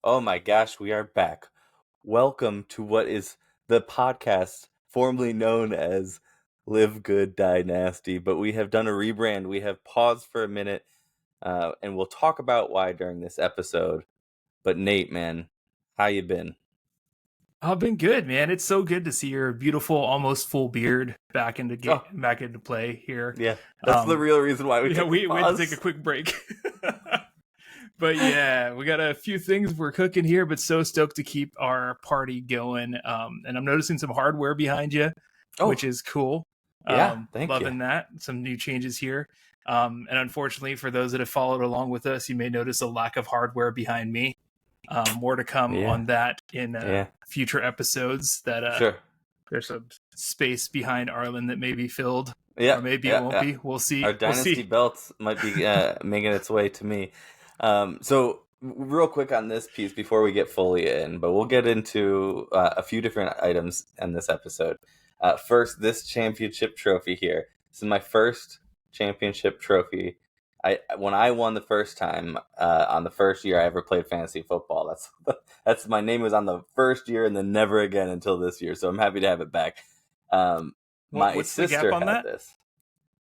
Oh my gosh, we are back. Welcome to what is the podcast formerly known as Live Good, Die Nasty, but we have done a rebrand. We have paused for a minute, and we'll talk about why during this episode. But Nate, man, how you been? I've been good, man. It's so good to see your beautiful, almost full beard back into Oh, back into play here. yeah, that's the real reason why we took we the had to take a pause. quick break. But yeah, we got a few things we're cooking here, but so stoked to keep our party going. And I'm noticing some hardware behind you, which Oh, is cool. yeah, thank you. Loving that. Some new changes here. And unfortunately, for those that have followed along with us, you may notice a lack of hardware behind me. More to come Yeah, on that in yeah, future episodes. That sure. there's some space behind Arlen that may be filled, Yeah, or maybe it yeah, won't yeah. be. We'll see. Our We'll dynasty see. belts might be making its way to me. Real quick on this piece before we get fully in, but we'll get into a few different items in this episode. First, this championship trophy here. This is my first championship trophy. When I won the first time on the first year I ever played fantasy football. That's my name was on the first year and then never again until this year. So I'm happy to have it back. My What's the gap sister on had that? this.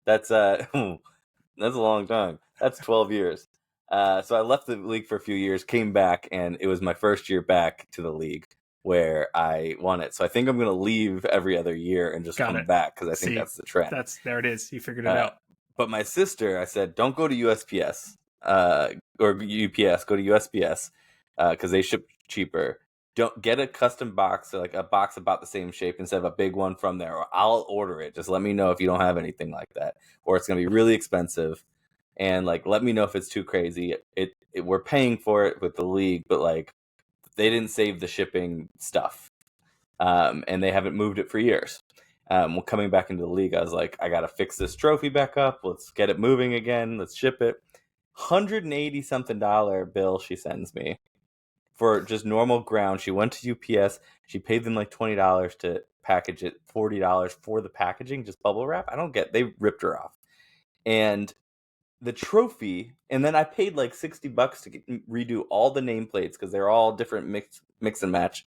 That's that's a long time. That's 12 years. So I left the league for a few years, came back, and it was my first year back to the league where I won it. So I think I'm going to leave every other year and just Got come it. back because I think See, that's the trend. there it is. You figured it Uh, out. but my sister, I said, don't go to USPS or UPS. Go to USPS because they ship cheaper. Don't get a custom box, or like a box about the same shape instead of a big one from there. Or I'll order it. Just let me know if you don't have anything like that, or it's gonna be really expensive. And like, let me know if it's too crazy. We're paying for it with the league, but like, they didn't save the shipping stuff, and they haven't moved it for years. Well, coming back into the league, I was like, I gotta fix this trophy back up. Let's get it moving again. Let's ship it. $180 something bill she sends me for just normal ground. She went to UPS. She paid them like $20 to package it, $40 for the packaging, just bubble wrap. I don't get. They ripped her off, and the trophy. And then I paid like $60 to redo all the nameplates because they're all different mix and match.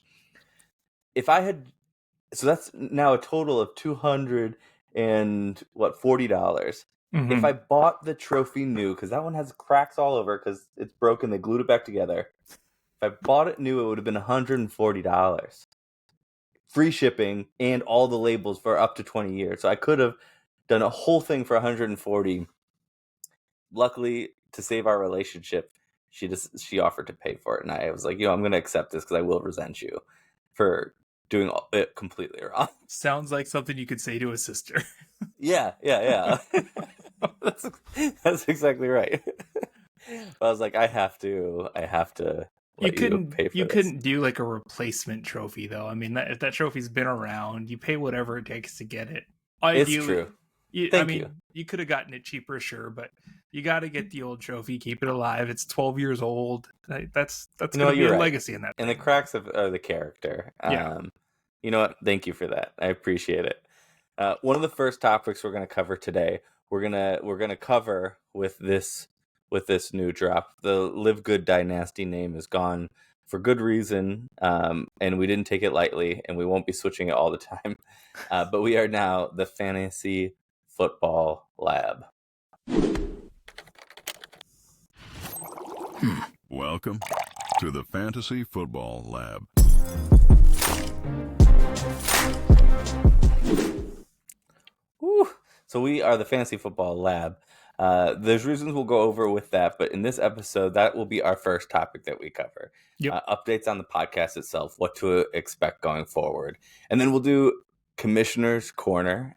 If I had, so that's now a total of $240. If I bought the trophy new, because that one has cracks all over because it's broken, they glued it back together. If I bought it new, it would have been $140. Free shipping and all the labels for up to 20 years. So I could have done a whole thing for $140. Luckily, to save our relationship, she offered to pay for it, and I was like, I'm going to accept this because I will resent you for doing it completely wrong. Sounds like something you could say to a sister. Yeah. that's exactly right. I was like, I have to let you pay for You this. couldn't do like a replacement trophy though. I mean, if that trophy's been around, you pay whatever it takes to get it. It's Ideally, true. Thank you. you could have gotten it cheaper, sure, but you got to get the old trophy, keep it alive. It's 12 years old. That's going to be a legacy in that. And the cracks are the character. Yeah. You know what? Thank you for that. I appreciate it. One of the first topics we're going to cover today, we're gonna cover with this new drop. The Live Good Dynasty name is gone for good reason, and we didn't take it lightly, and we won't be switching it all the time. But we are now the Fantasy Football Lab. Welcome to the Fantasy Football Lab. Woo. So we are the Fantasy Football Lab. There's reasons we'll go over with that, but in this episode, that will be our first topic that we cover. Yep. Updates on the podcast itself, what to expect going forward. And then we'll do Commissioner's Corner.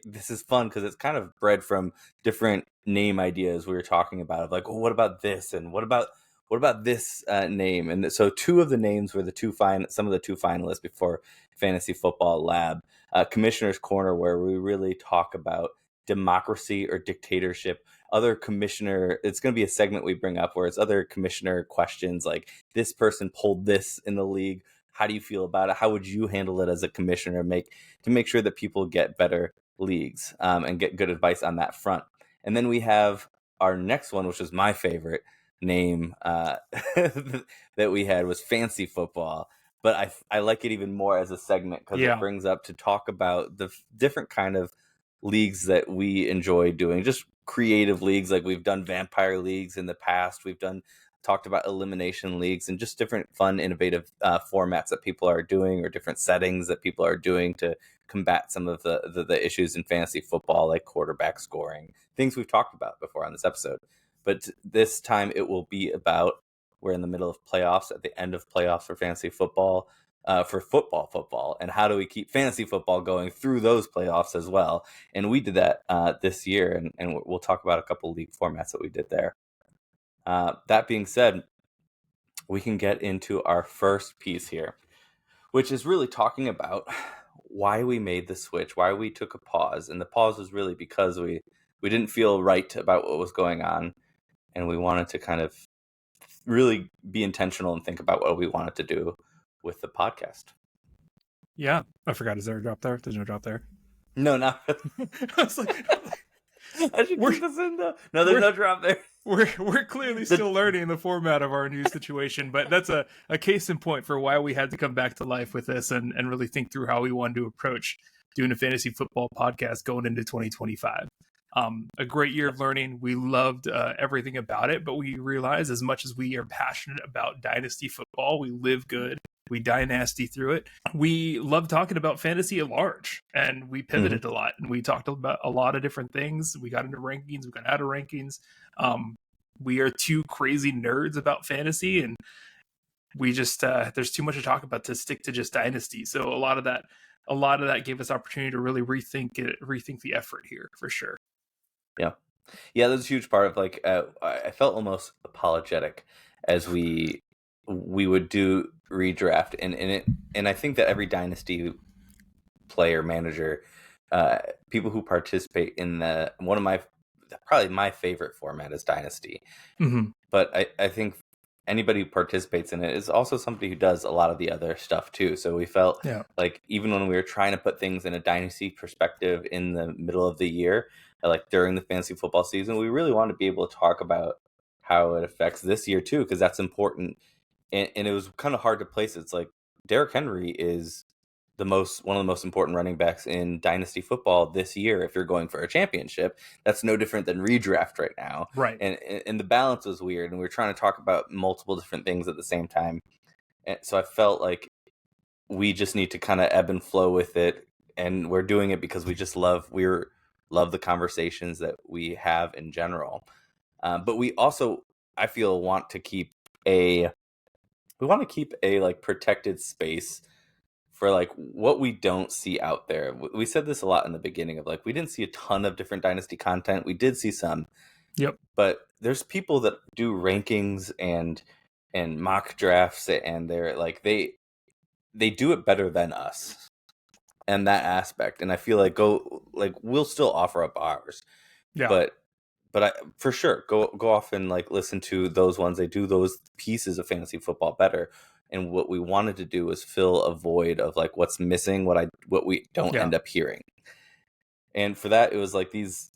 This is fun because it's kind of bred from different name ideas we were talking about, of like, well, what about this? And what about this name? And so two of the names were some of the two finalists before Fantasy Football Lab. Commissioner's Corner, where we really talk about democracy or dictatorship. It's going to be a segment we bring up where it's other commissioner questions like, this person pulled this in the league. How do you feel about it? How would you handle it as a commissioner to make sure that people get better leagues and get good advice on that front? And then we have our next one, which is my favorite, name that we had was fancy football, but I like it even more as a segment because it brings up to talk about the different kind of leagues that we enjoy doing, just creative leagues. Like we've done vampire leagues in the past, we've talked about elimination leagues, and just different fun, innovative formats that people are doing, or different settings that people are doing to combat some of the issues in fantasy football, like quarterback scoring, things we've talked about before on this episode. But this time it will be about, we're in the middle of playoffs, at the end of playoffs for fantasy football, for football, and how do we keep fantasy football going through those playoffs as well. And we did that this year, and we'll talk about a couple league formats that we did there. That being said, we can get into our first piece here, which is really talking about why we made the switch, why we took a pause. And the pause was really because we didn't feel right about what was going on, and we wanted to kind of really be intentional and think about what we wanted to do with the podcast. Yeah, I forgot. Is there a drop there? There's no drop there. No, not. I was like, I should keep this in though. No, there's no drop there. We're clearly still learning the format of our new situation, but that's a case in point for why we had to come back to life with this and really think through how we wanted to approach doing a fantasy football podcast going into 2025. A great year of learning. We loved everything about it, but we realized, as much as we are passionate about dynasty football, we live good, we die nasty through it. We love talking about fantasy at large, and we pivoted a lot, and we talked about a lot of different things. We got into rankings, we got out of rankings. We are two crazy nerds about fantasy, and we just there's too much to talk about to stick to just dynasty. So a lot of that gave us opportunity to really rethink the effort here, for sure. Yeah, that's a huge part of, like, I felt almost apologetic as we would do redraft, and I think that every dynasty player, manager, people who participate in probably my favorite format is dynasty. But I think anybody who participates in it is also somebody who does a lot of the other stuff too. So we felt like, even when we were trying to put things in a dynasty perspective in the middle of the year, like during the fantasy football season, we really want to be able to talk about how it affects this year too, because that's important. And it was kind of hard to place it. It's like Derrick Henry is one of the most important running backs in dynasty football this year. If you're going for a championship, that's no different than redraft right now. Right. And the balance was weird, and we were trying to talk about multiple different things at the same time. And so I felt like we just need to kind of ebb and flow with it, and we're doing it because we just love the conversations that we have in general. But we also, I feel, want to keep a like protected space for like what we don't see out there. We said this a lot in the beginning of, like, we didn't see a ton of different dynasty content. We did see some. Yep. But there's people that do rankings and mock drafts, and they're like, they do it better than us. And that aspect, and I feel like we'll still offer up ours, but I for sure go off and like listen to those ones. They do those pieces of fantasy football better, and what we wanted to do was fill a void of like what's missing, what we don't end up hearing. And for that, it was like these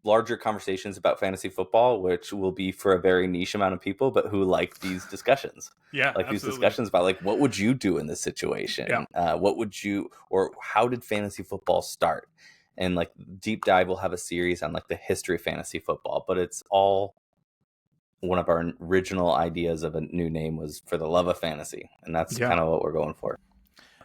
larger conversations about fantasy football, which will be for a very niche amount of people, but who like these discussions. Yeah, like absolutely. These discussions about like, what would you do in this situation? What would you, or how did fantasy football start? And like deep dive, we'll have a series on like the history of fantasy football, but it's all, one of our original ideas of a new name was for the love of fantasy. And that's kind of what we're going for.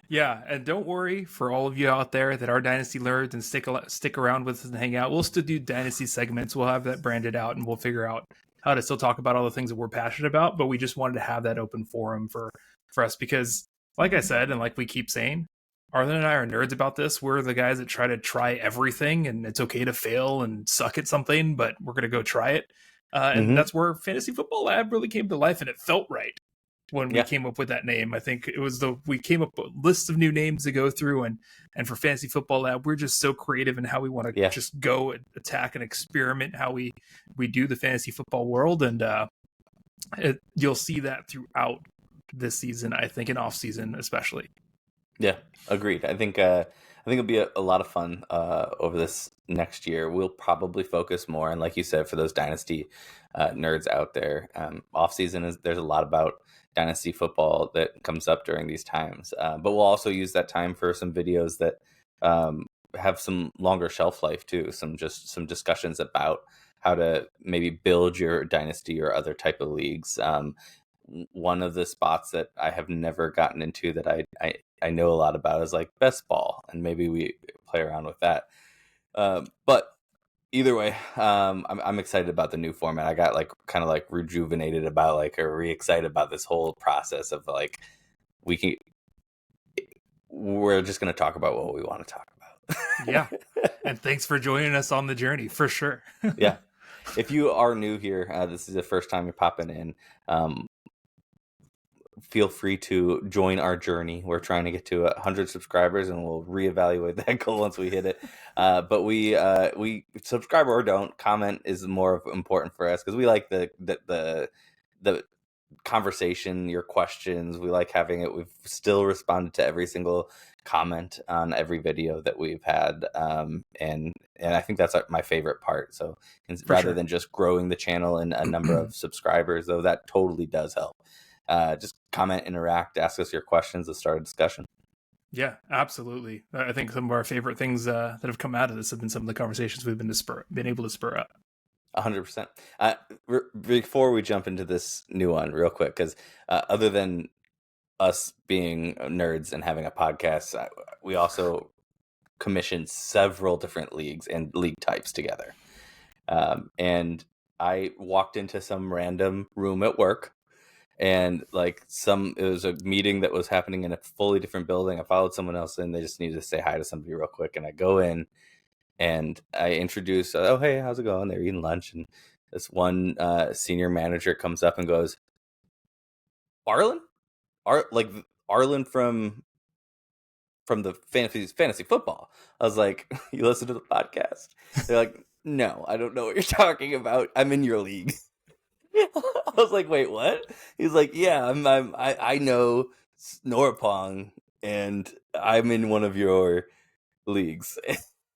Yeah, and don't worry, for all of you out there that are dynasty nerds and stick around with us and hang out, we'll still do dynasty segments. We'll have that branded out, and we'll figure out how to still talk about all the things that we're passionate about. But we just wanted to have that open forum for us, because, like I said, and like we keep saying, Arlen and I are nerds about this. We're the guys that try everything, and it's okay to fail and suck at something, but we're going to go try it. And that's where Fantasy Football Lab really came to life, and it felt right when we came up with that name. I think it was we came up with lists of new names to go through, and for Fantasy Football Lab, we're just so creative in how we want to just go and attack and experiment how we do the fantasy football world. And you'll see that throughout this season, I think, in off season especially. Yeah, agreed. I think it'll be a lot of fun over this next year. We'll probably focus more, and like you said, for those dynasty nerds out there, off season is there's a lot about dynasty football that comes up during these times. But we'll also use that time for some videos that have some longer shelf life too. Some discussions about how to maybe build your dynasty or other type of leagues. One of the spots that I have never gotten into that I know a lot about is like best ball, and maybe we play around with that. But either way, I'm excited about the new format. I got like kind of like rejuvenated about like or re-excited about this whole process of like we're just going to talk about what we want to talk about. Yeah. And thanks for joining us on the journey, for sure. Yeah. If you are new here, this is the first time you're popping in. Feel free to join our journey. We're trying to get to 100 subscribers, and we'll reevaluate that goal once we hit it. But we subscribe or don't. Comment is more important for us because we like the conversation, your questions. We like having it. We've still responded to every single comment on every video that we've had, and I think that's my favorite part. So rather than just growing the channel and a number of subscribers, though that totally does help. Just comment, interact, ask us your questions, let's start a discussion. Yeah, absolutely. I think some of our favorite things that have come out of this have been some of the conversations we've been able to spur up. 100%. Before we jump into this new one real quick, because other than us being nerds and having a podcast, we also commissioned several different leagues and league types together. And I walked into some random room at work, and like it was a meeting that was happening in a fully different building. I followed someone else in. They just needed to say hi to somebody real quick, and I go in and I introduce, oh, hey, how's it going? They're eating lunch, and this one senior manager comes up and goes, Arlen? Arlen from the fantasy football. I was like, you listen to the podcast? They're like, no, I don't know what you're talking about. I'm in your league. I was like, wait, what? He's like, yeah, I know Norapong, and I'm in one of your leagues.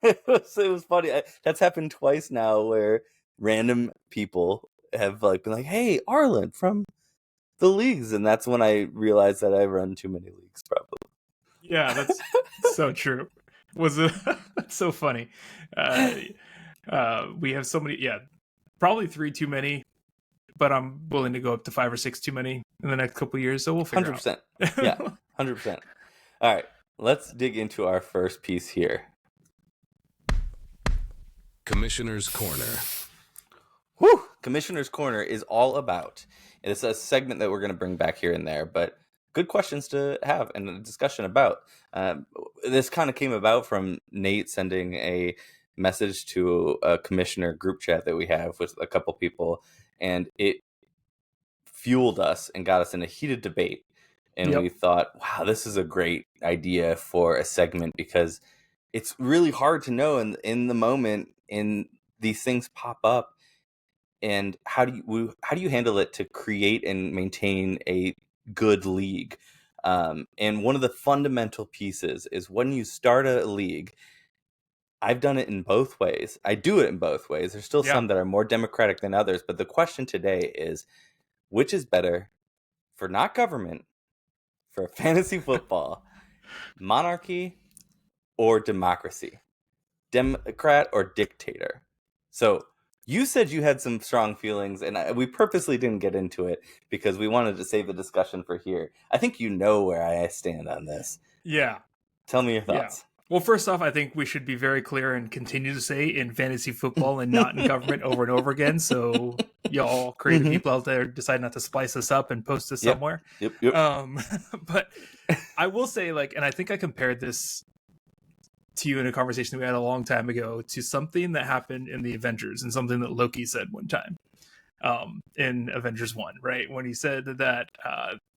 It was funny. That's happened twice now, where random people have like been like, hey, Arlen from the leagues, and that's when I realized that I run too many leagues, probably. Yeah, that's so true. That's so funny. We have so many, probably 3 too many, but I'm willing to go up to 5 or 6 too many in the next couple of years, so we'll figure 100%. out. Yeah, 100%. All right, let's dig into our first piece here. Commissioner's Corner. Whew! Commissioner's Corner is all about, and it's a segment that we're going to bring back here and there, but good questions to have and a discussion about. This kind of came about from Nate sending a message to a commissioner group chat that we have with a couple people, and it fueled us and got us in a heated debate. And we thought, wow, this is a great idea for a segment, because it's really hard to know in the moment, and these things pop up. And how do you handle it to create and maintain a good league? And one of the fundamental pieces is when you start a league. I've done it in both ways. I do it in both ways. There's still some that are more democratic than others. But the question today is, which is better for not government, for fantasy football, monarchy or democracy? Democrat or dictator? So you said you had some strong feelings, and we purposely didn't get into it because we wanted to save the discussion for here. I think you know where I stand on this. Yeah. Tell me your thoughts. Yeah. Well, first off, I think we should be very clear and continue to say in fantasy football and not in government over and over again. So y'all creative people out there decide not to splice us up and post us somewhere. Yep. But I will say, like, and I think I compared this to you in a conversation that we had a long time ago to something that happened in the Avengers and something that Loki said one time in Avengers 1, right? When he said that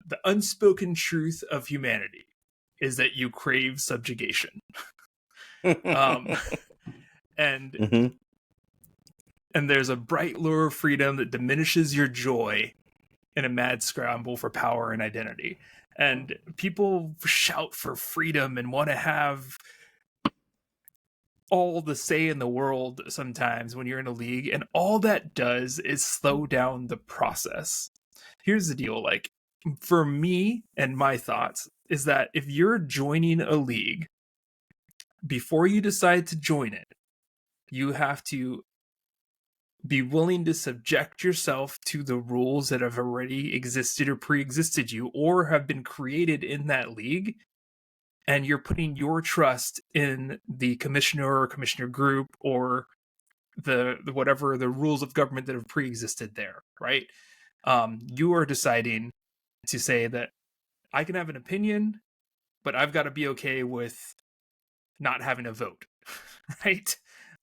the unspoken truth of humanity is that you crave subjugation. And there's a bright lure of freedom that diminishes your joy in a mad scramble for power and identity. And people shout for freedom and want to have all the say in the world sometimes when you're in a league, and all that does is slow down the process. Here's the deal, like, for me and my thoughts is that if you're joining a league, before you decide to join it, you have to be willing to subject yourself to the rules that have already existed or pre-existed you or have been created in that league, and you're putting your trust in the commissioner or commissioner group or the whatever the rules of government that have pre-existed there, right? You are deciding to say that I can have an opinion, but I've got to be okay with not having a vote, right?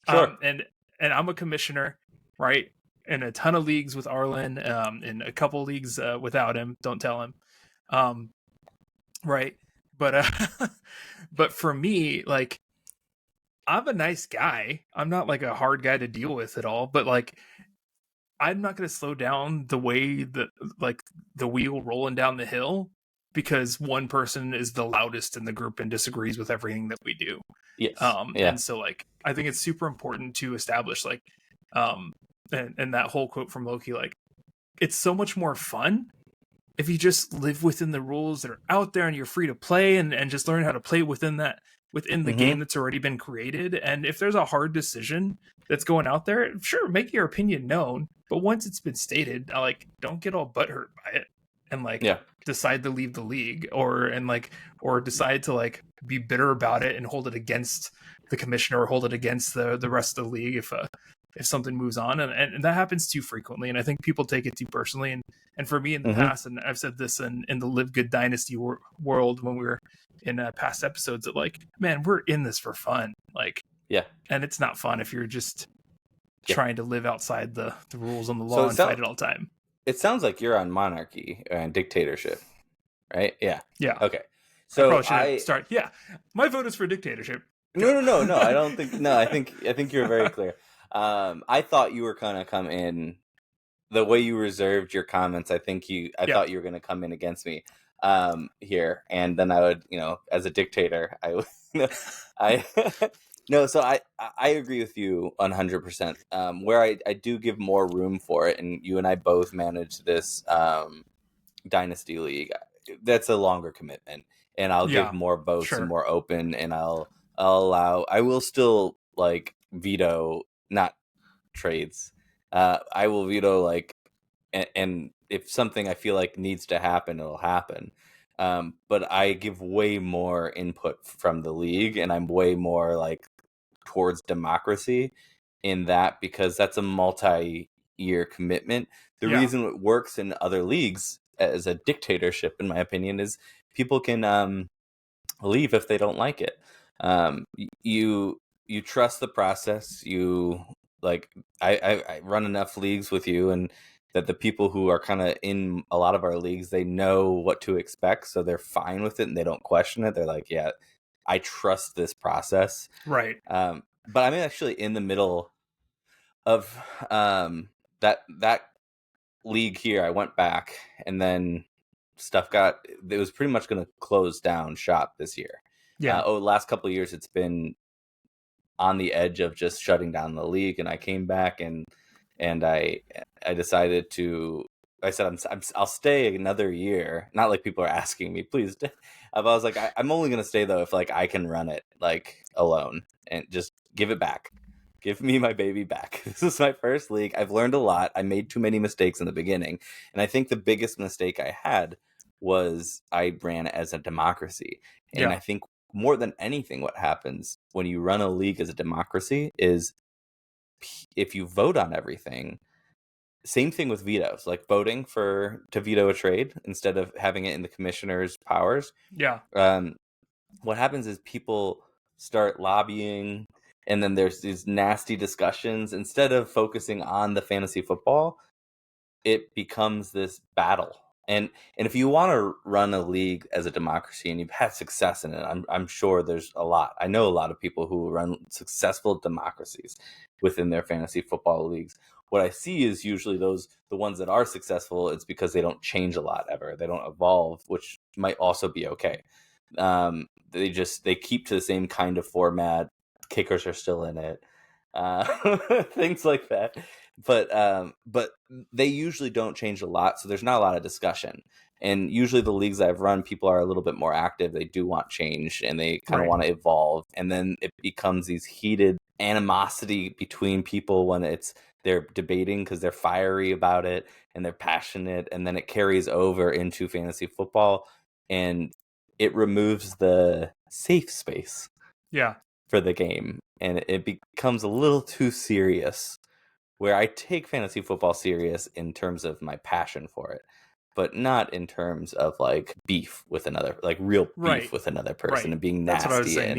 Sure. And I'm a commissioner, right? In a ton of leagues with Arlen, in a couple leagues without him. Don't tell him, right? But but for me, like, I'm a nice guy. I'm not like a hard guy to deal with at all. But like, I'm not going to slow down the way that, like, the wheel rolling down the hill because one person is the loudest in the group and disagrees with everything that we do. Yes. And so, like, I think it's super important to establish, like, and that whole quote from Loki, like, it's so much more fun if you just live within the rules that are out there and you're free to play and just learn how to play within the game that's already been created. And if there's a hard decision that's going out there, sure, make your opinion known. But once it's been stated, like, don't get all butthurt by it and like decide to leave the league or decide to like be bitter about it and hold it against the commissioner or hold it against the rest of the league if something moves on. And that happens too frequently. And I think people take it too personally. And for me in the past, and I've said this in the Live Good Dynasty world when we were in past episodes, that like, man, we're in this for fun. Like, and it's not fun if you're just trying to live outside the rules and the law and fight it all the time. It sounds like you're on monarchy and dictatorship, right? Yeah. Okay. So I probably should start. Yeah, my vote is for dictatorship. No. I don't think. No, I think you're very clear. I thought you were gonna come in the way you reserved your comments. I thought you were gonna come in against me here, and then I would, as a dictator, I would. No, so I agree with you 100%. Where I do give more room for it, and you and I both manage this dynasty league. That's a longer commitment, and I'll give more votes and more open, and I'll allow. I will still like veto, not trades. I will veto like, and if something I feel like needs to happen, it'll happen. But I give way more input from the league, and I'm way more like towards democracy in that, because that's a multi-year commitment. The reason it works in other leagues as a dictatorship, in my opinion, is people can leave if they don't like it. You trust the process. You like, I run enough leagues with you, and that the people who are kind of in a lot of our leagues, they know what to expect, so they're fine with it and they don't question it. They're like, yeah, I trust this process. Right. But I'm actually in the middle of that league here. I went back, and then it was pretty much going to close down shop this year. The last couple of years, it's been on the edge of just shutting down the league. And I came back and I decided to. I said I'll stay another year. Not like people are asking me, please. I was like, I'm only gonna stay though if like I can run it like alone and just give it back. Give me my baby back. This is my first league. I've learned a lot. I made too many mistakes in the beginning, and I think the biggest mistake I had was I ran as a democracy. And I think more than anything, what happens when you run a league as a democracy is if you vote on everything. Same thing with vetoes, like voting to veto a trade instead of having it in the commissioner's powers. What happens is people start lobbying, and then there's these nasty discussions. Instead of focusing on the fantasy football, it becomes this battle. And if you want to run a league as a democracy and you've had success in it, I'm sure there's a lot. I know a lot of people who run successful democracies within their fantasy football leagues. what I see is usually the ones that are successful, it's because they don't change a lot ever. They don't evolve, which might also be okay. They keep to the same kind of format. Kickers are still in it. Things like that. But they usually don't change a lot, so there's not a lot of discussion. And usually the leagues I've run, people are a little bit more active. They do want change and they kind of want to evolve. And then it becomes these heated animosity between people when they're debating because they're fiery about it and they're passionate. And then it carries over into fantasy football and it removes the safe space for the game. And it becomes a little too serious, where I take fantasy football serious in terms of my passion for it, but not in terms of like beef with another, like real beef with another person and being nasty. That's what I was saying.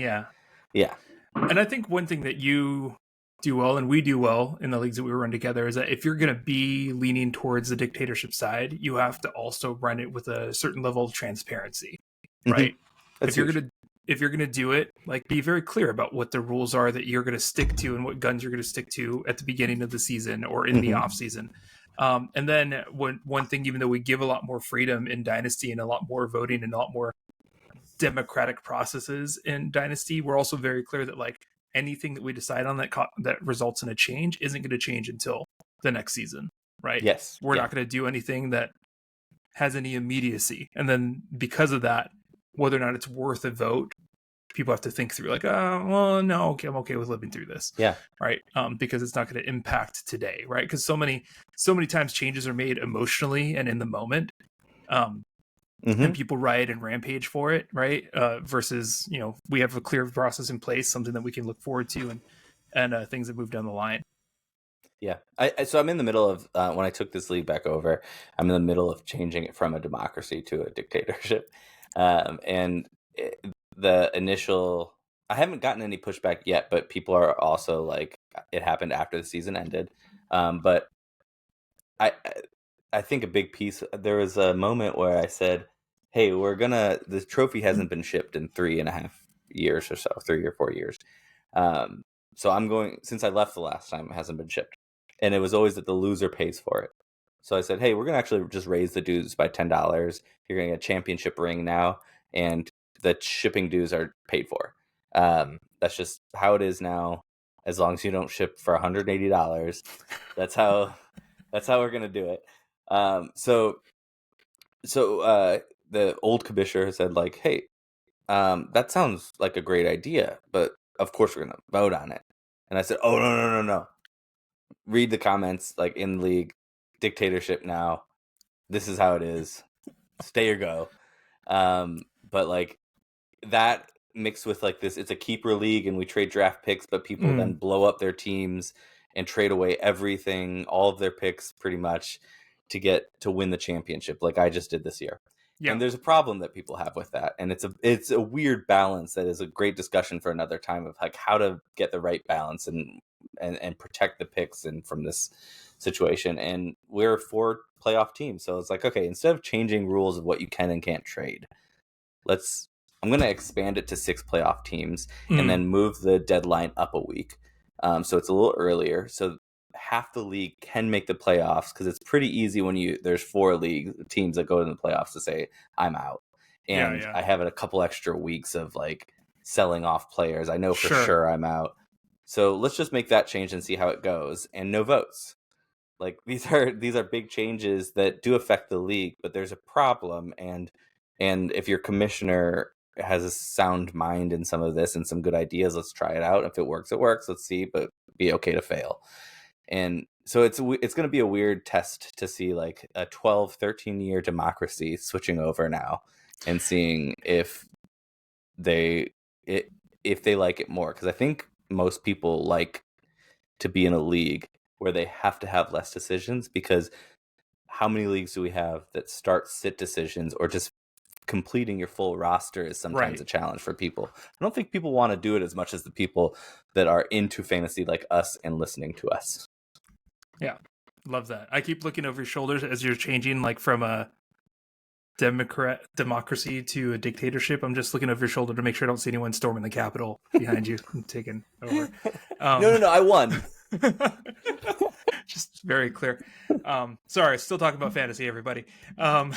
Yeah. And I think one thing that you do well and we do well in the leagues that we run together is that if you're going to be leaning towards the dictatorship side, you have to also run it with a certain level of transparency, right? Mm-hmm. If you're going to do it, like, be very clear about what the rules are that you're going to stick to and what guns you're going to stick to at the beginning of the season or in the off season. And then one thing, even though we give a lot more freedom in Dynasty and a lot more voting and a lot more democratic processes in Dynasty, we're also very clear that like anything that we decide on that results in a change isn't going to change until the next season, right? Yes. We're not going to do anything that has any immediacy. And then because of that, whether or not it's worth a vote, people have to think through like, well, no, okay, I'm okay with living through this. Yeah. Right. Because it's not going to impact today. Right. Because so many times changes are made emotionally and in the moment. And people riot and rampage for it. Right. Versus, we have a clear process in place, something that we can look forward to and things that move down the line. Yeah. So I'm in the middle of, when I took this league back over, I'm in the middle of changing it from a democracy to a dictatorship. The initial, I haven't gotten any pushback yet, but people are also like, it happened after the season ended. But I think a big piece, there was a moment where I said, hey, the trophy hasn't been shipped in 3.5 years or so, 3 or 4 years. So I'm going, since I left the last time, it hasn't been shipped. And it was always that the loser pays for it. So I said, hey, we're going to actually just raise the dues by $10. You're going to get a championship ring now. And the shipping dues are paid for. That's just how it is now. As long as you don't ship for $180, that's how we're gonna do it. So the old commissioner said like, hey, that sounds like a great idea, but of course we're gonna vote on it. And I said, oh no. Read the comments, like, in the league, dictatorship now. This is how it is. Stay or go. But like, that mixed with like this, it's a keeper league and we trade draft picks, but people then blow up their teams and trade away everything, all of their picks pretty much, to win the championship, like I just did this year. Yeah. And there's a problem that people have with that, and it's a weird balance that is a great discussion for another time of like how to get the right balance and protect the picks and from this situation. And we're 4 playoff teams, so it's like, okay, instead of changing rules of what you can and can't trade, I'm going to expand it to 6 playoff teams and then move the deadline up a week. So it's a little earlier. So half the league can make the playoffs, because it's pretty easy when there's 4 teams that go in the playoffs to say, I'm out. And I have a couple extra weeks of like selling off players. I know for sure I'm out. So let's just make that change and see how it goes. And no votes. Like, these are big changes that do affect the league, but there's a problem. And if your commissioner has a sound mind in some of this and some good ideas, let's try it out. If it works, it works. Let's see, but be okay to fail. And so it's going to be a weird test to see like a 12, 13 year democracy switching over now and seeing if they like it more. Because I think most people like to be in a league where they have to have less decisions, because how many leagues do we have that start sit decisions, or just completing your full roster is sometimes a challenge for people. I don't think people want to do it as much as the people that are into fantasy like us and listening to us. Yeah, love that. I keep looking over your shoulders as you're changing like from a democracy to a dictatorship. I'm just looking over your shoulder to make sure I don't see anyone storming the Capitol behind you and taking over. No, I won. Just very clear. Sorry, still talking about fantasy, everybody. As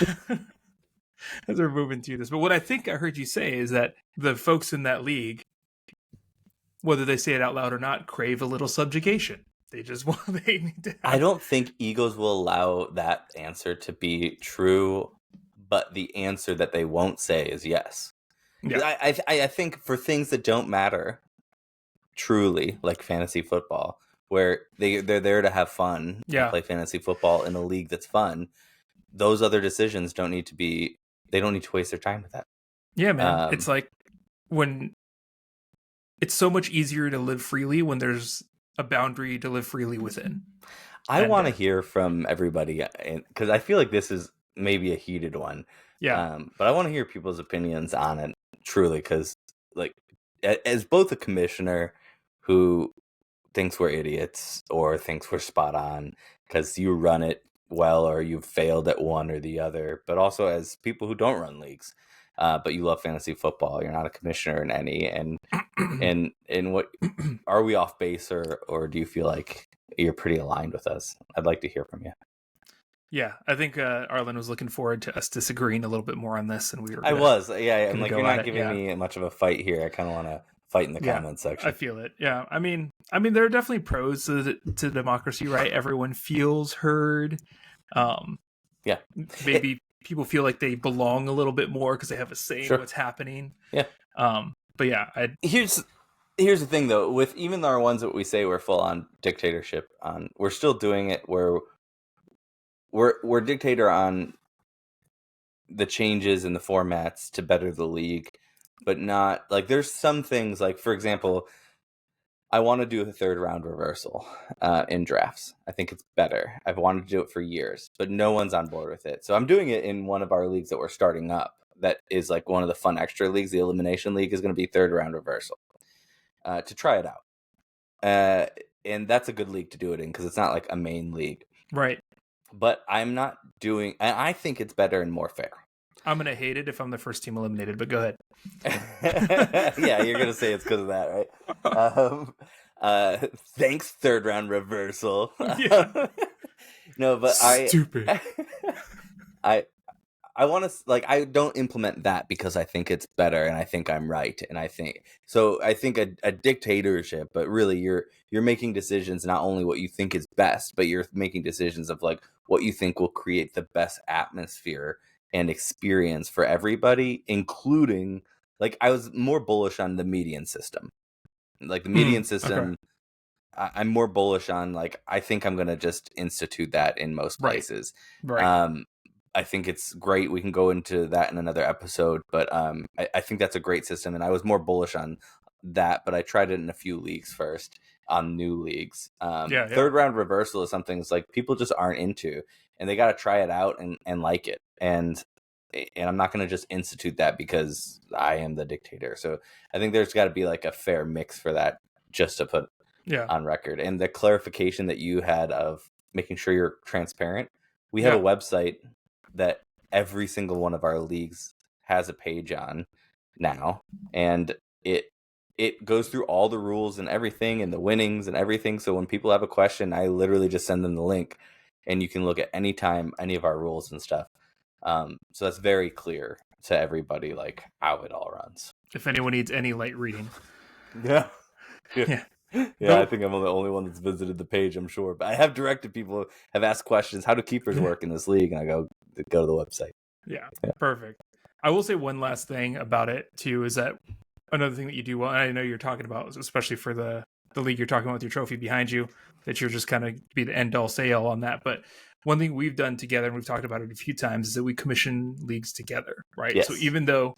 we're moving through this. But what I think I heard you say is that the folks in that league, whether they say it out loud or not, crave a little subjugation. They just want, they need to have... I don't think egos will allow that answer to be true, but the answer that they won't say is yes. Yeah. I think for things that don't matter, truly, like fantasy football, where they're there to have fun and play fantasy football in a league that's fun, those other decisions don't need to waste their time with that. Yeah, man. It's like when it's so much easier to live freely when there's a boundary to live freely within. I want to hear from everybody, because I feel like this is maybe a heated one. Yeah. But I want to hear people's opinions on it, truly, because like as both a commissioner who thinks we're idiots or thinks we're spot on because you run it well or you've failed at one or the other, but also as people who don't run leagues, but you love fantasy football, you're not a commissioner in any, and what are we off base, or do you feel like you're pretty aligned with us? I'd like to hear from you. Yeah, I think Arlen was looking forward to us disagreeing a little bit more on this, and we were. I'm like, you're not giving me much of a fight here. I kind of want to fight in the comments section. I feel it. Yeah, I mean, there are definitely pros to democracy, right? Everyone feels heard. Maybe people feel like they belong a little bit more because they have a say in what's happening. Yeah. But yeah, here's the thing though. With even our ones that we say we're full on dictatorship on, we're still doing it where we're dictator on the changes in the formats to better the league, but not like there's some things like, for example, I want to do a third round reversal in drafts. I think it's better. I've wanted to do it for years, but no one's on board with it. So I'm doing it in one of our leagues that we're starting up. That is like one of the fun extra leagues. The elimination league is going to be third round reversal to try it out. And that's a good league to do it in because it's not like a main league. Right. But I'm not doing, I think it's better and more fair. I'm going to hate it if I'm the first team eliminated, but go ahead. Yeah, you're going to say it's because of that, right? Thanks, third round reversal. Yeah. No, but Stupid. I want to, like, I don't implement that because I think it's better and I think I'm right. And I think a dictatorship, but really you're making decisions, not only what you think is best, but you're making decisions of like what you think will create the best atmosphere and experience for everybody, including, like, I was more bullish on the median system. Like the median system, okay. I'm more bullish on, like, I think I'm going to just institute that in most places. Right. I think it's great. We can go into that in another episode, but I think that's a great system, and I was more bullish on that, but I tried it in a few leagues first, on new leagues. Third round reversal is something that's like people just aren't into, and they got to try it out and like it. And I'm not going to just institute that because I am the dictator. So I think there's got to be like a fair mix for that, just to put on record. And the clarification that you had of making sure you're transparent. We have a website that every single one of our leagues has a page on now, and it goes through all the rules and everything and the winnings and everything. So when people have a question, I literally just send them the link, and you can look at any time any of our rules and stuff. So that's very clear to everybody, like how it all runs. If anyone needs any light reading. Yeah. I think I'm the only one that's visited the page, I'm sure. But I have directed people, have asked questions, how do keepers work in this league? And I go to the website. Yeah, perfect. I will say one last thing about it, too, is that another thing that you do well, and I know you're talking about, especially for the league you're talking about with your trophy behind you, that you're just kind of be the end-all, say-all on that. But one thing we've done together, and we've talked about it a few times, is that we commission leagues together, right? Yes. So even though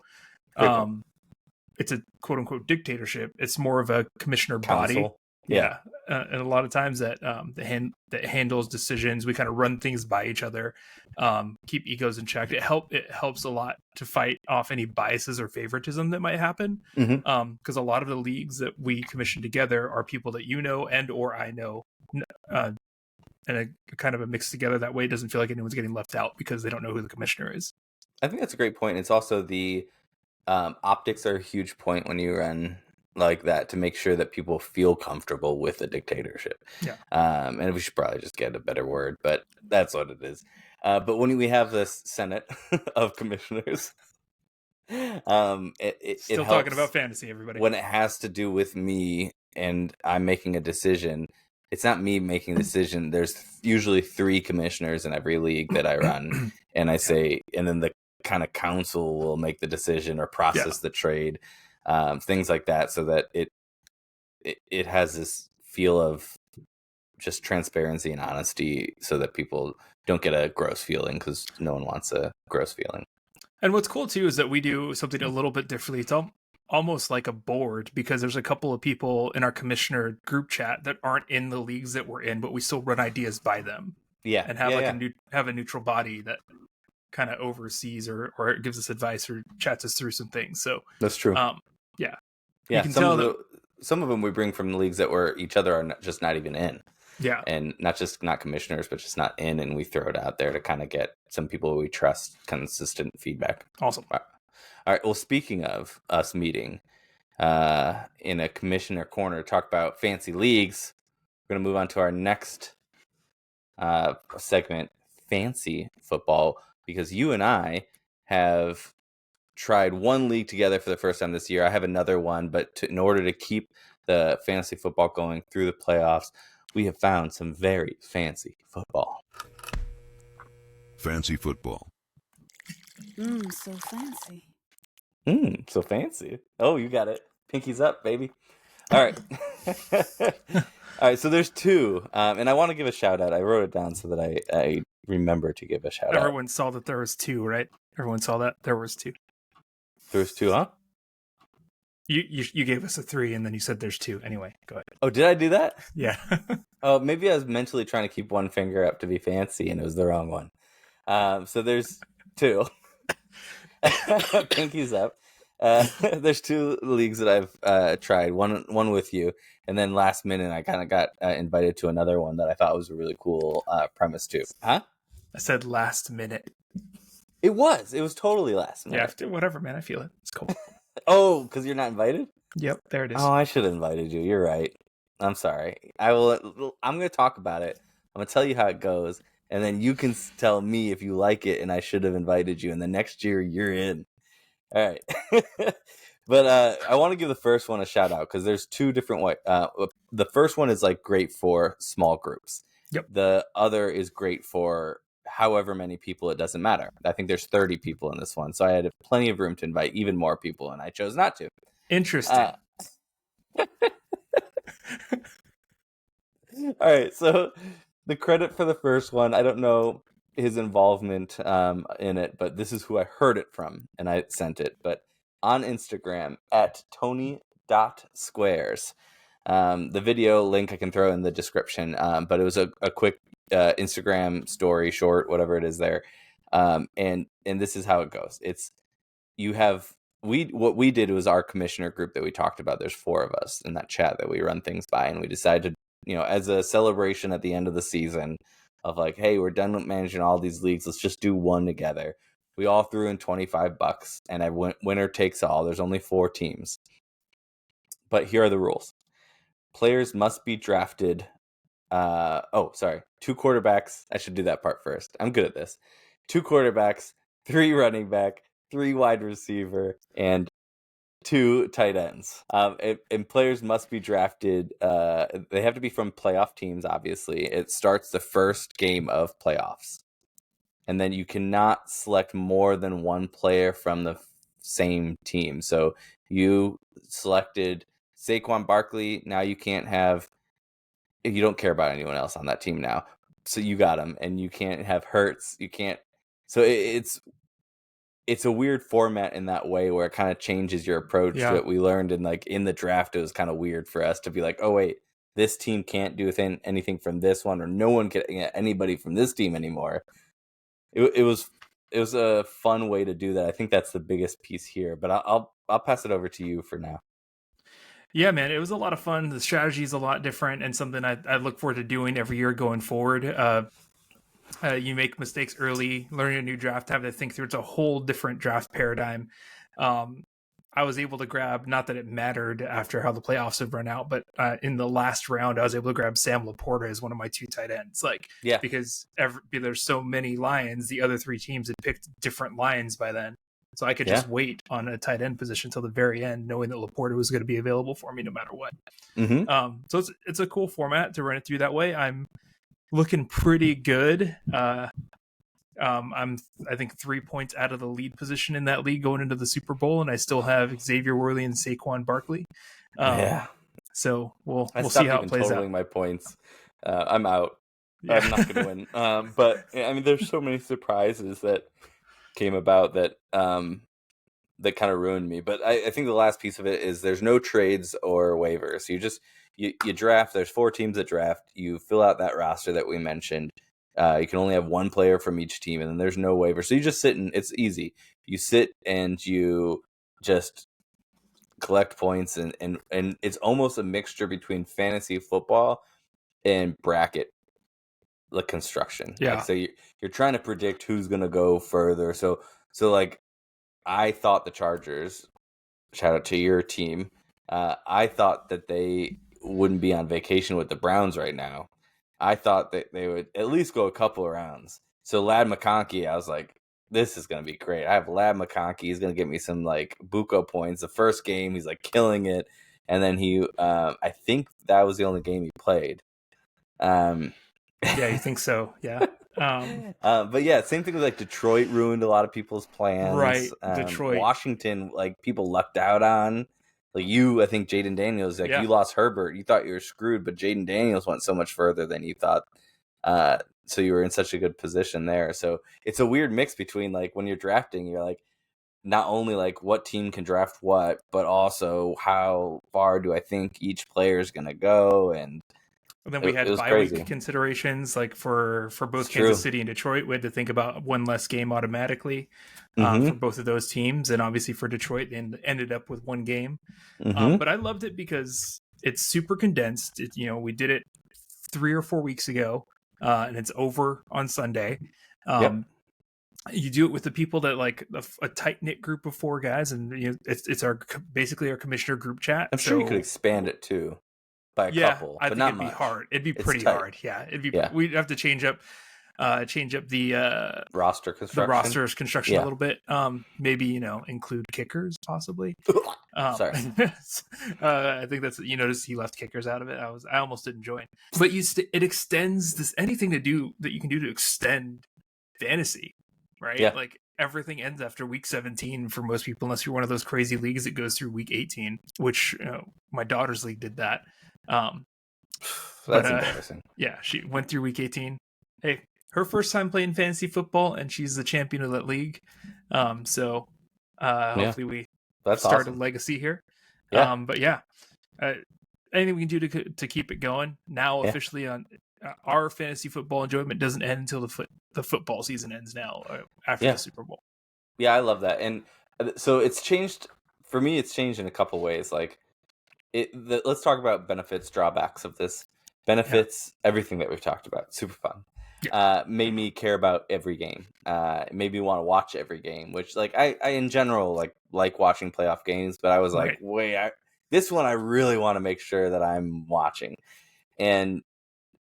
it's a quote-unquote dictatorship, it's more of a commissioner body. Yeah. And a lot of times that handles decisions, we kind of run things by each other, keep egos in check. It helps a lot to fight off any biases or favoritism that might happen. Because a lot of the leagues that we commission together are people that you know and or I know, and a kind of a mix together. That way it doesn't feel like anyone's getting left out because they don't know who the commissioner is. I think that's a great point. It's also the optics are a huge point when you run like that to make sure that people feel comfortable with the dictatorship. Yeah. And we should probably just get a better word, but that's what it is. But when we have this Senate of commissioners, it Still helps talking about fantasy, everybody. when it has to do with me and I'm making a decision. It's not me making a decision. There's usually 3 commissioners in every league that I run, and I say, and then the kind of council will make the decision or process the trade, things like that, so that it has this feel of just transparency and honesty, so that people don't get a gross feeling, because no one wants a gross feeling. And what's cool too is that we do something a little bit differently. It's almost like a board, because there's a couple of people in our commissioner group chat that aren't in the leagues that we're in, but we still run ideas by them. Yeah, and have have a neutral body that kind of oversees or gives us advice or chats us through some things. So that's true. Yeah. You can tell some of them we bring from the leagues that we're each other are just not even in. Yeah. And not commissioners, but just not in, and we throw it out there to kind of get some people we trust consistent feedback. Awesome. All right. Well, speaking of us meeting in a commissioner corner to talk about fancy leagues, we're going to move on to our next segment, fancy football, because you and I have tried one league together for the first time this year. I have another one, but in order to keep the fantasy football going through the playoffs, we have found some very fancy football. Fancy football. So fancy. So fancy. Oh, you got it. Pinkies up, baby. All right. All right, so there's 2, and I want to give a shout out. I wrote it down so that I remember to give a shout out. Everyone saw that there was 2, right? Everyone saw that there was 2. There's 2, huh? You gave us a 3, and then you said there's 2. Anyway, go ahead. Oh, did I do that? Yeah. Oh, maybe I was mentally trying to keep one finger up to be fancy, and it was the wrong one. So there's 2. Pinkies up. There's 2 leagues that I've tried. One with you, and then last minute I kind of got invited to another one that I thought was a really cool premise too. Huh? I said last minute. It was totally last minute. Yeah, whatever, man. I feel it. It's cool. Oh, because you're not invited? Yep, there it is. Oh, I should have invited you. You're right. I'm sorry. I'm going to talk about it. I'm going to tell you how it goes, and then you can tell me if you like it and I should have invited you, and the next year you're in. All right. But I want to give the first one a shout out, because there's 2 different ways. The first one is like great for small groups. Yep. The other is great for however many people, it doesn't matter. I think there's 30 people in this one, so I had plenty of room to invite even more people, and I chose not to. Interesting. All right, so the credit for the first one, I don't know his involvement in it, but this is who I heard it from, and I sent it. But on Instagram at Tony.Squares. The video link I can throw in the description, but it was a quick Instagram story, short, whatever it is there. And this is how it goes. It's what we did was our commissioner group that we talked about. There's 4 of us in that chat that we run things by, and we decided, as a celebration at the end of the season of like, hey, we're done with managing all these leagues. Let's just do one together. We all threw in $25, and I went winner takes all. There's only 4 teams, but here are the rules. Players must be drafted. 2 quarterbacks. I should do that part first. I'm good at this. 2 quarterbacks, 3 running back, 3 wide receiver, and 2 tight ends. And players must be drafted. They have to be from playoff teams, obviously. It starts the first game of playoffs. And then you cannot select more than 1 player from the same team. So you selected Saquon Barkley. Now you can't have, you don't care about anyone else on that team now. So you got him, and you can't have Hurts. You can't. So it's a weird format in that way, where it kind of changes your approach to it. We learned in the draft, it was kind of weird for us to be like, oh wait, this team can't do anything from this one, or no one can get anybody from this team anymore. It was a fun way to do that. I think that's the biggest piece here, but I'll pass it over to you for now. Yeah, man, it was a lot of fun. The strategy is a lot different, and something I look forward to doing every year going forward. You make mistakes early, learning a new draft, have to think through. It's a whole different draft paradigm. I was able to grab, not that it mattered after how the playoffs have run out, but in the last round, I was able to grab Sam Laporta as one of my 2 tight ends. Because there's so many Lions, the other 3 teams had picked different Lions by then. So I could just wait on a tight end position until the very end, knowing that Laporta was going to be available for me no matter what. Mm-hmm. So it's a cool format to run it through that way. I'm looking pretty good. I'm, I think, 3 points out of the lead position in that league going into the Super Bowl, and I still have Xavier Worthy and Saquon Barkley. So we'll see how it plays out. My points. I'm out. Yeah. I'm not going to win. But I mean, there's so many surprises that came about that that kind of ruined me. But I think the last piece of it is there's no trades or waivers. You draft. There's 4 teams that draft. You fill out that roster that we mentioned. You can only have 1 player from each team, and then there's no waiver. So you just sit and it's easy. You sit and you just collect points, and it's almost a mixture between fantasy football and bracket construction. Yeah. So you're trying to predict who's going to go further. So like I thought the Chargers, shout out to your team, I thought that they wouldn't be on vacation with the Browns right now. I thought that they would at least go a couple of rounds. So Ladd McConkey, I was like, this is going to be great. I have Ladd McConkey. He's going to get me some Buco points. The first game, he's killing it. And then he, I think that was the only game he played. Yeah, you think so? Yeah. But yeah, same thing with Detroit ruined a lot of people's plans. Right. Detroit. Washington, people lucked out on. I think Jaden Daniels, you lost Herbert. You thought you were screwed, but Jaden Daniels went so much further than you thought. So you were in such a good position there. So it's a weird mix between when you're drafting, you're not only what team can draft what, but also how far do I think each player is going to go. And then we had bye week considerations for both Kansas City and Detroit. We had to think about one less game automatically for both of those teams. And obviously for Detroit, they ended up with 1 game. But I loved it because it's super condensed. We did it 3 or 4 weeks ago, and it's over on Sunday. You do it with the people that a tight-knit group of 4 guys, and it's basically our commissioner group chat. I'm sure you could expand it too. By a couple, I but think not it'd be much. hard. It'd be pretty hard. Yeah, we'd have to change up the roster construction. The roster's construction a little bit. Maybe include kickers possibly. Sorry. I think that's you noticed he left kickers out of it. I almost didn't join, but it extends this anything that you can do to extend fantasy, right? Yeah. Everything ends after week 17 for most people, unless you're one of those crazy leagues that goes through week 18, which my daughter's league did that. That's embarrassing. Yeah, she went through week 18. Hey, her first time playing fantasy football, and she's the champion of that league. Hopefully we start a legacy here. Yeah. But yeah, anything we can do to keep it going. Now officially on our fantasy football enjoyment doesn't end until the football season ends now after the Super Bowl. Yeah, I love that. And so it's changed for me. It's changed in a couple ways. Let's talk about benefits, drawbacks of this. Benefits, everything that we've talked about, super fun. Made me care about every game. Made me want to watch every game, which I in general like watching playoff games, but I was this one I really want to make sure that I'm watching. And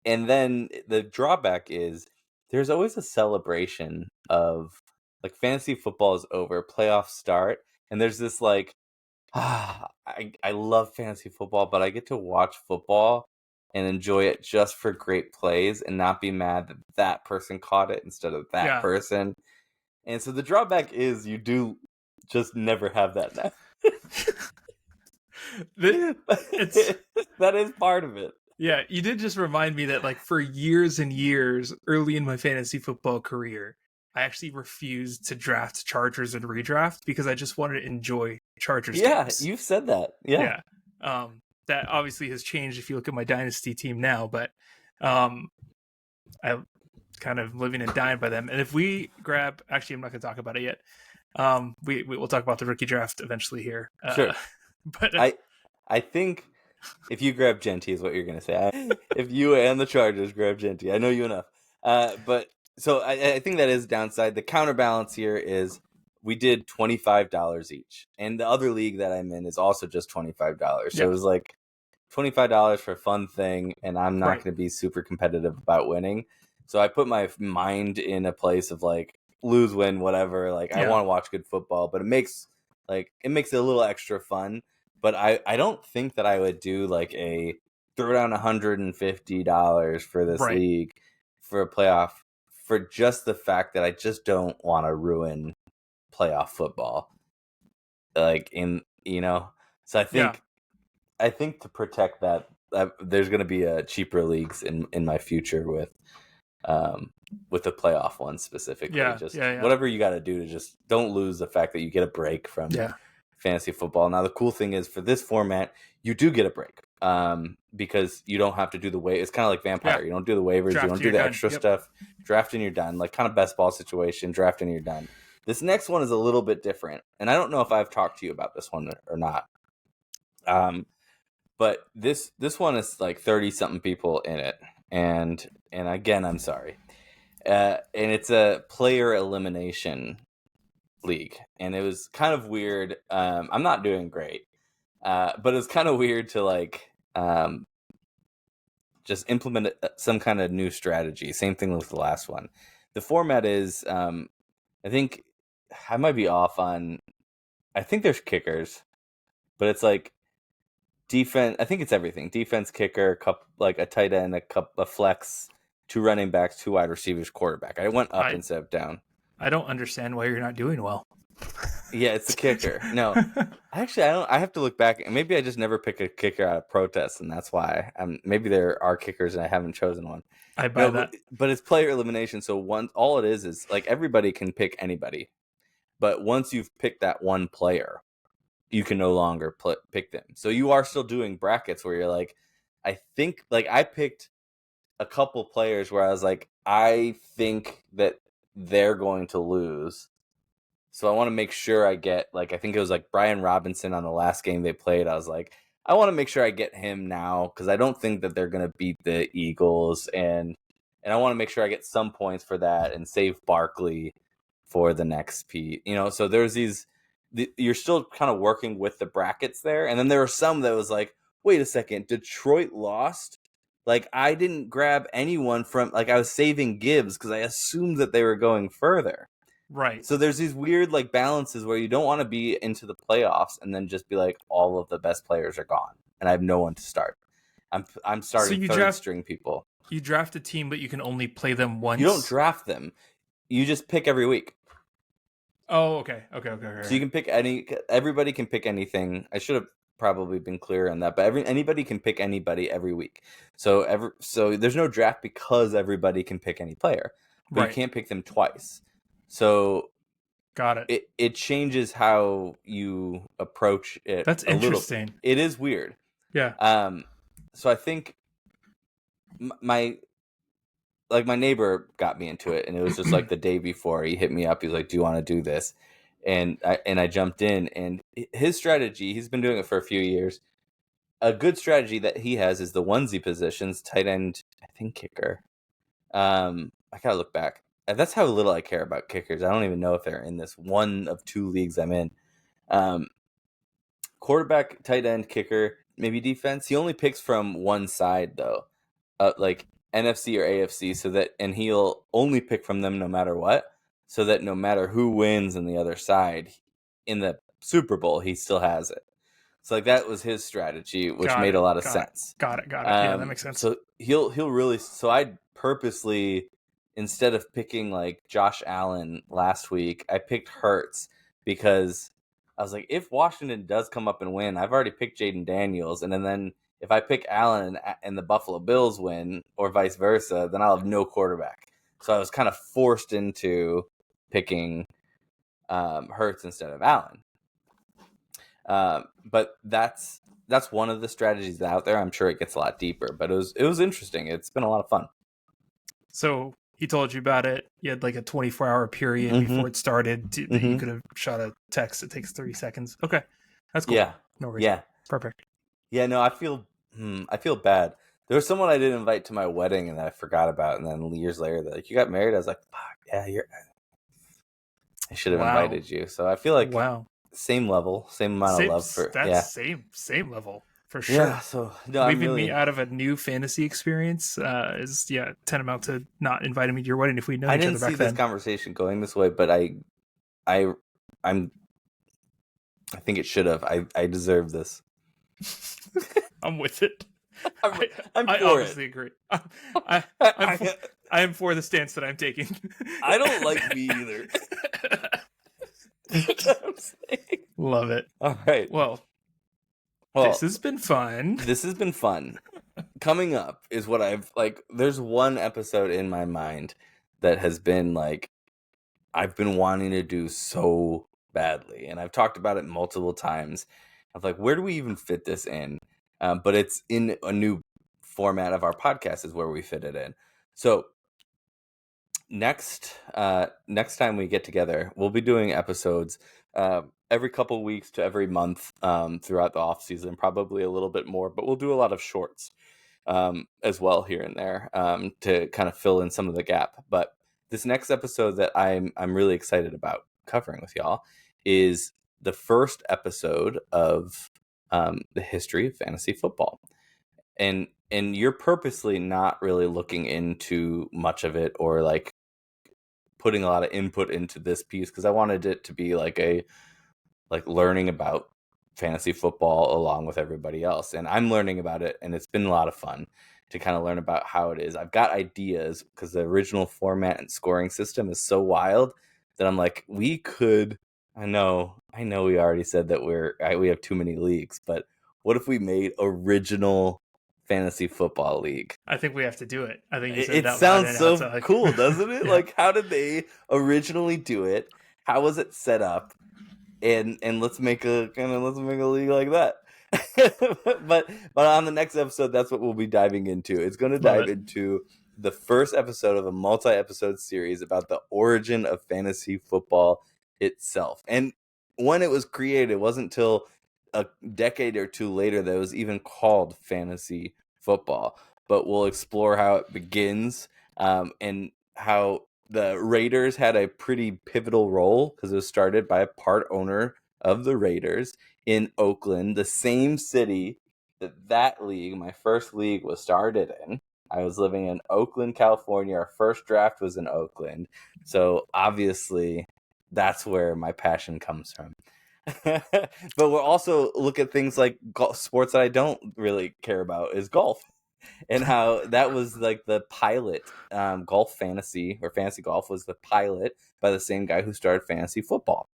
then the drawback is there's always a celebration of fantasy football is over, playoffs start, and there's this I love fantasy football, but I get to watch football and enjoy it just for great plays and not be mad that person caught it instead of that person. And so the drawback is you do just never have that now. That is part of it. Yeah, you did just remind me that for years and years early in my fantasy football career, I actually refused to draft Chargers and redraft because I just wanted to enjoy Chargers games. You've said that. Yeah. That obviously has changed if you look at my dynasty team now, but I'm kind of living and dying by them. And if we grab, actually, I'm not going to talk about it yet. We'll talk about the rookie draft eventually here. Sure. But I think if you grab Genty is what you're going to say. If you and the Chargers grab Genty, I know you enough. But so I think that is downside. The counterbalance here is we did $25 each, and the other league that I'm in is also just $25. So it was like $25 for a fun thing, and I'm not going to be super competitive about winning. So I put my mind in a place of like lose, win, whatever. Like I want to watch good football, but it makes it a little extra fun. But I don't think that I would do like a throw down $150 for this league for a playoff for just the fact that I just don't want to ruin playoff football. Like so I think to protect that, there's going to be cheaper leagues in my future with the playoff one specifically. Whatever you got to do to just don't lose the fact that you get a break from fantasy football. Now the cool thing is for this format, you do get a break because you don't have to do the waiver. It's kind of like Vampire. You don't do the waivers. You don't do the extra stuff. Draft and you're done. Like kind of best ball situation. Draft and you're done. This next one is a little bit different, and I don't know if I've talked to you about this one or not. But this one is like 30-something people in it, and again, I'm sorry, and it's a player elimination league, and it was kind of weird. I'm not doing great, but it was kind of weird to like just implement some kind of new strategy. Same thing with the last one. The format is, I think I might be off on. I think there's kickers, but it's like defense. I think it's everything: defense, kicker, like a tight end, a flex, 2 running backs, 2 wide receivers, quarterback. I went up instead of down. I don't understand why you're not doing well. Yeah, it's a kicker. No, actually, I don't. I have to look back, and maybe I just never pick a kicker out of protest, and that's why. Maybe there are kickers, and I haven't chosen one. I buy that. But it's player elimination, so all it is like everybody can pick anybody, but once you've picked that one player, you can no longer pick them. So you are still doing brackets where you're like, I think, like I picked a couple players where I was like, I think that they're going to lose. So I want to make sure I get, like, I think it was like Brian Robinson on the last game they played. I was like, I want to make sure I get him now because I don't think that they're going to beat the Eagles. And I want to make sure I get some points for that and save Barkley for the next Pete. So there's you're still kind of working with the brackets there. And then there were some that was like, wait a second, Detroit lost? Like, I didn't grab anyone from, like, I was saving Gibbs because I assumed that they were going further. Right. So there's these weird, like, balances where you don't want to be into the playoffs and then just be like, all of the best players are gone and I have no one to start. I'm starting third string people. You draft a team, but you can only play them once? You don't draft them. You just pick every week. Oh, okay. So you can pick everybody can pick anything. I should have probably been clear on that, but anybody can pick anybody every week. So there's no draft because everybody can pick any player, but you can't pick them twice. So got it. It changes how you approach it. That's interesting. It is weird. Yeah. So I think my neighbor got me into it, and it was just like the day before he hit me up. He's like, "Do you want to do this?" And I jumped in, and his strategy, he's been doing it for a few years. A good strategy that he has is the onesie positions, tight end, I think kicker. I gotta look back. That's how little I care about kickers. I don't even know if they're in this one of 2 leagues I'm in. Quarterback, tight end, kicker, maybe defense. He only picks from one side though, like NFC or AFC, and he'll only pick from them no matter what, so that no matter who wins on the other side in the Super Bowl, he still has it. So like that was his strategy, which made a lot of sense. Got it. Yeah, that makes sense. So he'll really. So I purposely, instead of picking like Josh Allen last week, I picked Hurts because I was like, if Washington does come up and win, I've already picked Jaden Daniels, and then if I pick Allen and the Buffalo Bills win, or vice versa, then I'll have no quarterback. So I was kind of forced into picking Hurts instead of Allen. But that's one of the strategies out there. I'm sure it gets a lot deeper, but it was interesting. It's been a lot of fun. So he told you about it. You had like a 24-hour period before it started that you could have shot a text. It takes 30 seconds. Okay, that's cool. Yeah, no worries. Yeah, perfect. Yeah, no, I feel bad. There was someone I didn't invite to my wedding and that I forgot about, and then years later, they're like, "You got married?" I was like, "Fuck, yeah, I should have Wow. invited you. So I feel like Wow. same level, same amount of love for Same level for sure. Yeah, so no, Leaving me out of a new fantasy experience is tantamount to not inviting me to your wedding if we'd known I each other didn't back see then. this conversation going this way, but I think it should have. I deserve this. I'm with it. I'm I for obviously it. agree. I am for the stance that I'm taking. I don't like me either. That's what I'm saying. Love it. All right. Well, this has been fun. This has been fun. Coming up is what I've like. There's one episode in my mind that has been like I've been wanting to do so badly, and I've talked about it multiple times. Of like, where do we even fit this in? But it's in a new format of our podcast is where we fit it in. So next time we get together, we'll be doing episodes every couple weeks to every month throughout the off season, probably a little bit more, but we'll do a lot of shorts as well here and there to kind of fill in some of the gap. But this next episode that I'm really excited about covering with y'all is the first episode of the history of fantasy football. And you're purposely not really looking into much of it or like putting a lot of input into this piece because I wanted it to be like learning about fantasy football along with everybody else. And I'm learning about it, and it's been a lot of fun to kind of learn about how it is. I've got ideas because the original format and scoring system is so wild that I'm like, we could. I know we already said that we have too many leagues, but what if we made original fantasy football league? I think we have to do it. I think you said It that sounds so outside. cool, doesn't it? Yeah. Like, how did they originally do it? How was it set up? And let's make a league like that. but on the next episode, that's what we'll be diving into. It's going to dive into the first episode of a multi-episode series about the origin of fantasy football itself. And when it was created, it wasn't until a decade or two later that it was even called fantasy football. But we'll explore how it begins and how the Raiders had a pretty pivotal role because it was started by a part owner of the Raiders in Oakland, the same city that league, my first league, was started in. I was living in Oakland, California. Our first draft was in Oakland. So obviously that's where my passion comes from. But we'll also look at things like sports that I don't really care about is golf. And how that was like the pilot, golf fantasy or fantasy golf was the pilot by the same guy who started fantasy football.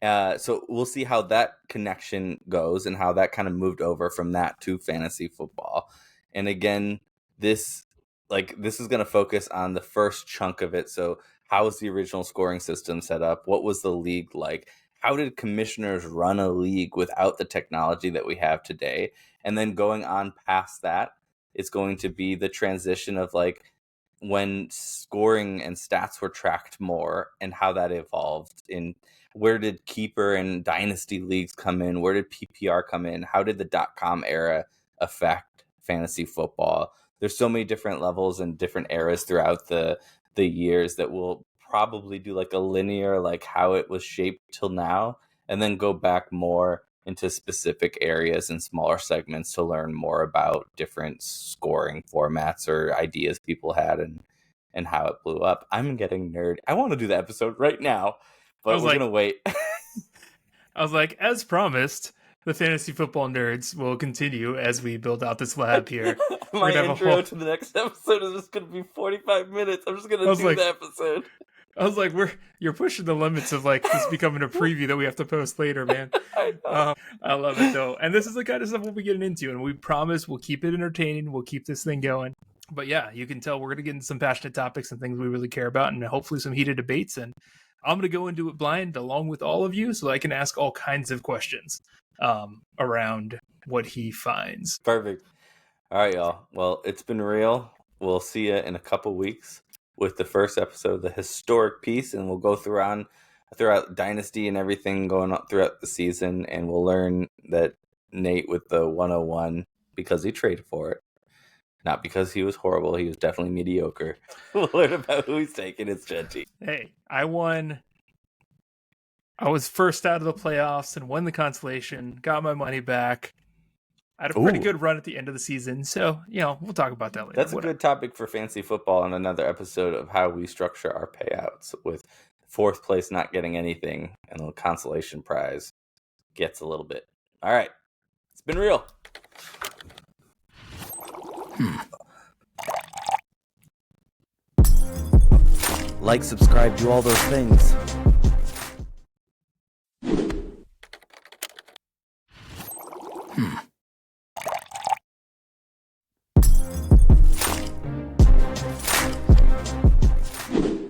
So we'll see how that connection goes and how that kind of moved over from that to fantasy football. And again, this is going to focus on the first chunk of it. So how was the original scoring system set up? What was the league like? How did commissioners run a league without the technology that we have today? And then going on past that, it's going to be the transition of like when scoring and stats were tracked more and how that evolved. In where did keeper and dynasty leagues come in? Where did PPR come in? How did the .com era affect fantasy football? There's so many different levels and different eras throughout the years that we'll probably do like a linear, like how it was shaped till now, and then go back more into specific areas and smaller segments to learn more about different scoring formats or ideas people had and how it blew up. I'm getting nerd. I want to do the episode right now, but we're gonna wait. I was like, as promised, the fantasy football nerds will continue as we build out this lab here. My intro to the next episode is just gonna be 45 minutes. I'm just gonna do the episode. I was like, you're pushing the limits of like this becoming a preview that we have to post later, man. I love it though. And this is the kind of stuff we'll be getting into, and we promise we'll keep it entertaining. We'll keep this thing going. But yeah, you can tell we're going to get into some passionate topics and things we really care about, and hopefully some heated debates. And I'm going to go into it blind along with all of you so I can ask all kinds of questions around what he finds. Perfect. All right, y'all. Well, it's been real. We'll see you in a couple weeks with the first episode of the historic piece, and we'll go throughout Dynasty and everything going on throughout the season, and we'll learn that Nate with the 101 because he traded for it. Not because he was horrible. He was definitely mediocre. We'll learn about who he's taking. It's Genty. Hey, I won I was first out of the playoffs and won the consolation, got my money back. I had a pretty Ooh. good run at the end of the season, so, we'll talk about that later. That's a good topic for fantasy football and another episode of how we structure our payouts, with fourth place not getting anything and the consolation prize gets a little bit. All right. It's been real. Like, subscribe, do all those things.